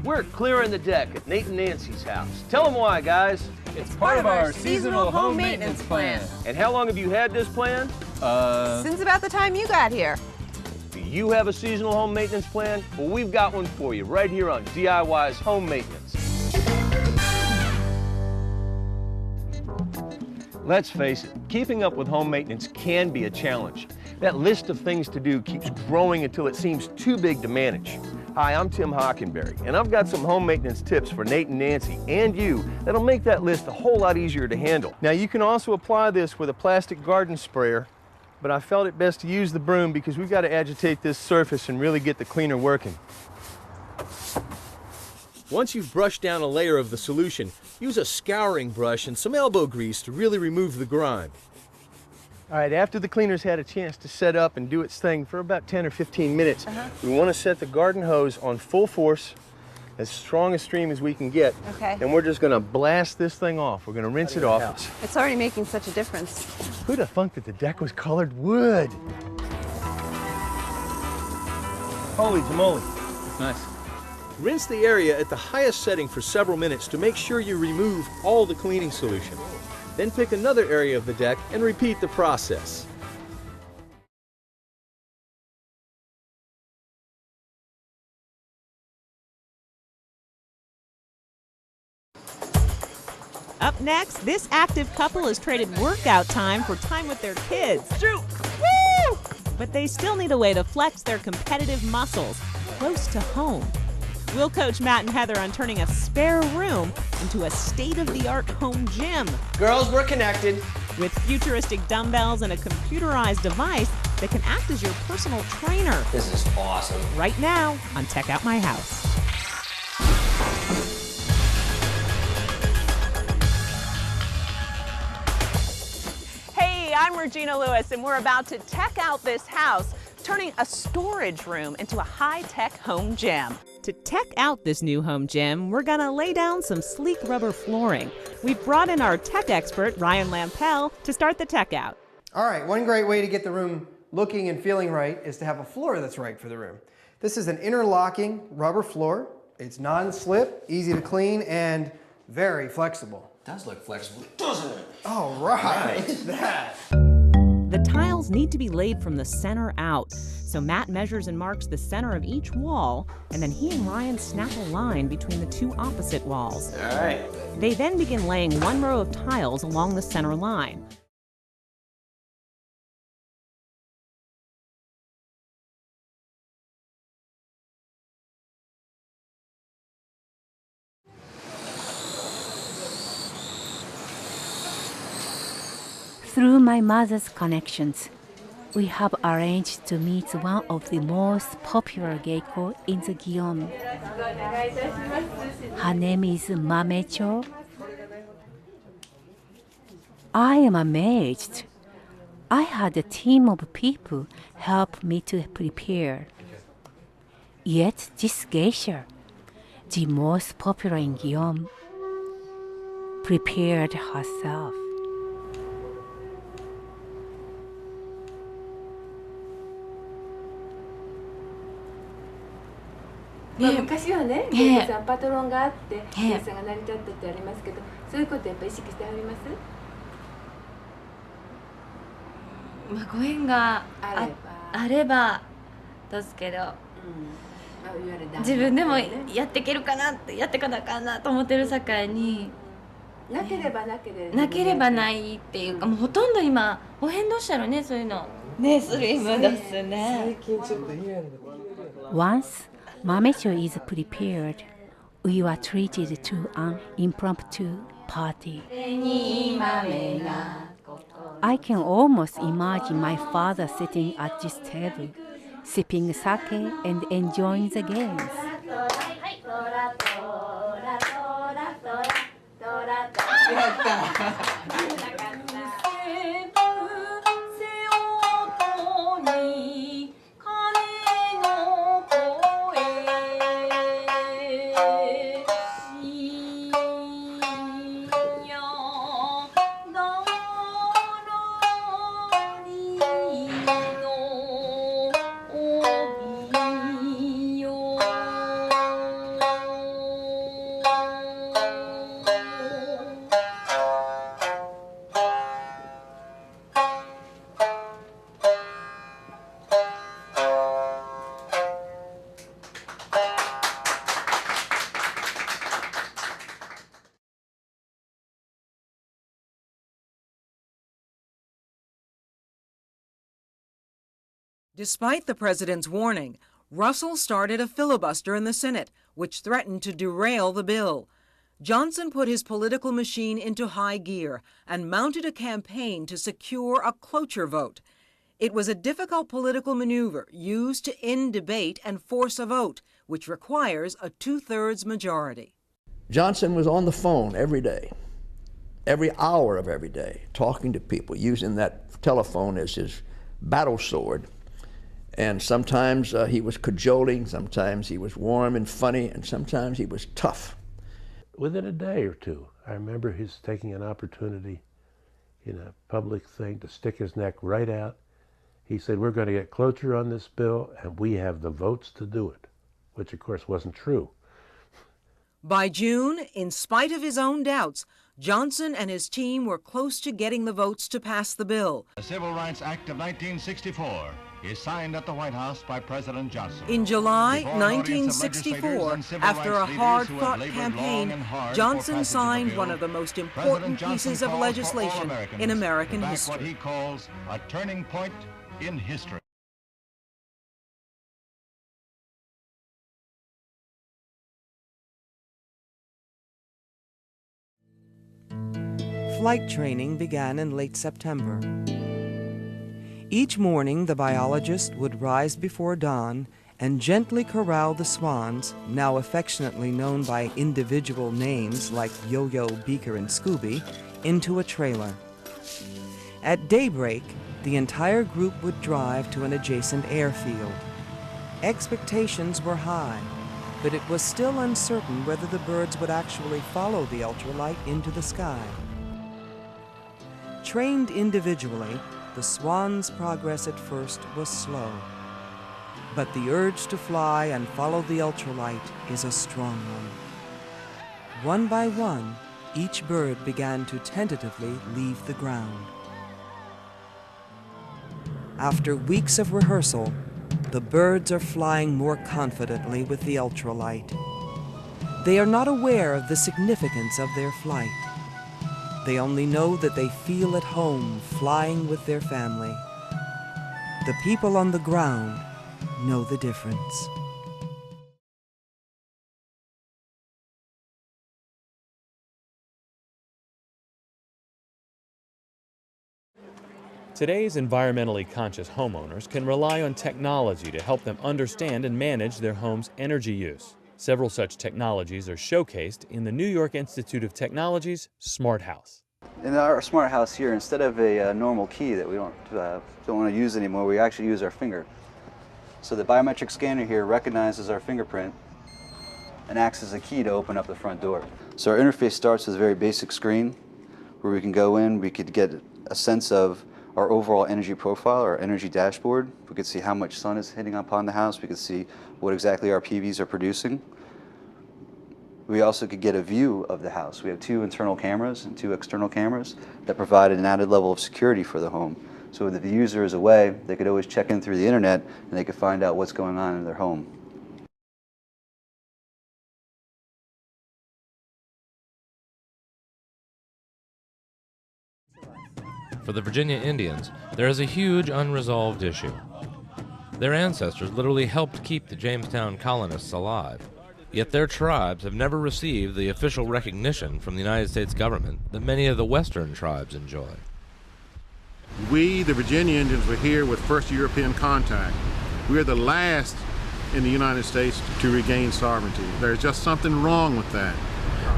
We're clearing the deck at Nate and Nancy's house. Tell them why, guys. It's part of our seasonal home maintenance plan. And how long have you had this plan? Since about the time you got here. Do you have a seasonal home maintenance plan? Well, we've got one for you right here on DIY's Home Maintenance. Let's face it, keeping up with home maintenance can be a challenge. That list of things to do keeps growing until it seems too big to manage. Hi, I'm Tim Hockenberry, and I've got some home maintenance tips for Nate and Nancy and you that'll make that list a whole lot easier to handle. Now, you can also apply this with a plastic garden sprayer, but I felt it best to use the broom because we've got to agitate this surface and really get the cleaner working. Once you've brushed down a layer of the solution, use a scouring brush and some elbow grease to really remove the grime. All right, after the cleaner's had a chance to set up and do its thing for about 10 or 15 minutes, we want to set the garden hose on full force, as strong a stream as we can get. Okay. And we're just going to blast this thing off. We're going to rinse it off. It's already making such a difference. Who'd have thunk that the deck was colored wood? Holy tamale. Nice. Rinse the area at the highest setting for several minutes to make sure you remove all the cleaning solution. Then pick another area of the deck and repeat the process. Up next, this active couple has traded workout time for time with their kids. Shoot! Woo! But they still need a way to flex their competitive muscles close to home. We'll coach Matt and Heather on turning a spare room into a state-of-the-art home gym. Girls, we're connected. With futuristic dumbbells and a computerized device that can act as your personal trainer. This is awesome. Right now on Tech Out My House. Hey, I'm Regina Lewis, and we're about to tech out this house, turning a storage room into a high-tech home gym. To tech out this new home gym, we're gonna lay down some sleek rubber flooring. We've brought in our tech expert, Ryan Lampel, to start the tech out. All right, one great way to get the room looking and feeling right is to have a floor that's right for the room. This is an interlocking rubber floor. It's non-slip, easy to clean, and very flexible. It does look flexible, doesn't it? All right, look at that. The tiles need to be laid from the center out. So Matt measures and marks the center of each wall, and then he and Ryan snap a line between the two opposite walls. All right. They then begin laying one row of tiles along the center line. Through my mother's connections, we have arranged to meet one of the most popular geiko in the Guillaume. Her name is Mamecho. I am amazed. I had a team of people help me to prepare. Yet this geisha, the most popular in Guillaume, prepared herself.まあ、昔はね、芸妓さんパトロンがあって芸さんが成り立ったってありますけど、そういうことやっぱ意識してあります？まあご縁があればですけど、自分でもやっていけるかなってやっていかなあかんなと思ってるさかいに。なければなければ。なければないっていうか、もうほとんど今お遍路したらね、そういうのね、スリムですね。最近ちょっと嫌なんだ。Once Mamecho is prepared, we were treated to an impromptu party. I can almost imagine my father sitting at this table, sipping sake and enjoying the games. Despite the president's warning, Russell started a filibuster in the Senate, which threatened to derail the bill. Johnson put his political machine into high gear and mounted a campaign to secure a cloture vote. It was a difficult political maneuver used to end debate and force a vote, which requires a 2/3 majority. Johnson was on the phone every day, every hour of every day, talking to people, using that telephone as his battle sword. And sometimes he was cajoling, sometimes he was warm and funny, and sometimes he was tough. Within a day or two, I remember his taking an opportunity in a public thing to stick his neck right out. He said, we're going to get cloture on this bill, and we have the votes to do it, which of course wasn't true. By June, in spite of his own doubts, Johnson and his team were close to getting the votes to pass the bill. The Civil Rights Act of 1964 is signed at the White House by President Johnson. In July 1964, after a hard-fought campaign, Johnson signed one of the most important pieces of legislation in American history. What he calls a turning point in history. Flight training began in late September. Each morning, the biologist would rise before dawn and gently corral the swans, now affectionately known by individual names like Yo-Yo, Beaker, and Scooby, into a trailer. At daybreak, the entire group would drive to an adjacent airfield. Expectations were high, but it was still uncertain whether the birds would actually follow the ultralight into the sky. Trained individually, the swans' progress at first was slow. But the urge to fly and follow the ultralight is a strong one. One by one, each bird began to tentatively leave the ground. After weeks of rehearsal, the birds are flying more confidently with the ultralight. They are not aware of the significance of their flight. They only know that they feel at home flying with their family. The people on the ground know the difference. Today's environmentally conscious homeowners can rely on technology to help them understand and manage their home's energy use. Several such technologies are showcased in the New York Institute of Technology's Smart House. In our Smart House here, instead of a normal key that we don't want to use anymore, we actually use our finger. So the biometric scanner here recognizes our fingerprint and acts as a key to open up the front door. So our interface starts with a very basic screen where we can go in, we could get a sense of our overall energy profile, our energy dashboard. We could see how much sun is hitting upon the house. We could see what exactly our PVs are producing. We also could get a view of the house. We have 2 internal cameras and 2 external cameras that provide an added level of security for the home. So if the user is away, they could always check in through the internet and they could find out what's going on in their home. For the Virginia Indians, there is a huge unresolved issue. Their ancestors literally helped keep the Jamestown colonists alive, yet their tribes have never received the official recognition from the United States government that many of the Western tribes enjoy. We, the Virginia Indians, were here with first European contact. We are the last in the United States to regain sovereignty. There's just something wrong with that.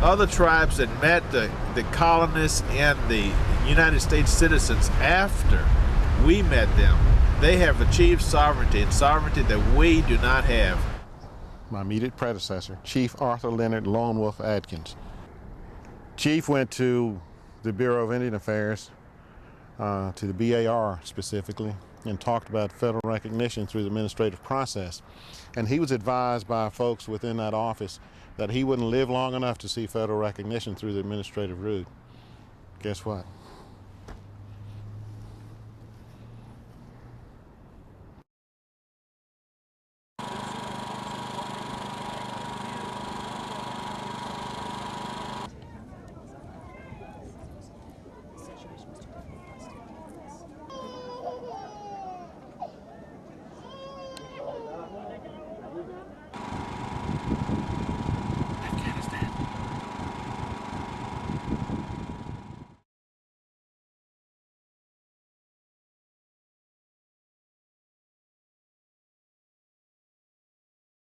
Other tribes that met the colonists and the United States citizens after we met them, they have achieved sovereignty, and sovereignty that we do not have. My immediate predecessor, Chief Arthur Leonard Lone Wolf Adkins. Chief went to the Bureau of Indian Affairs, to the BAR specifically, and talked about federal recognition through the administrative process. And he was advised by folks within that office that he wouldn't live long enough to see federal recognition through the administrative route. Guess what?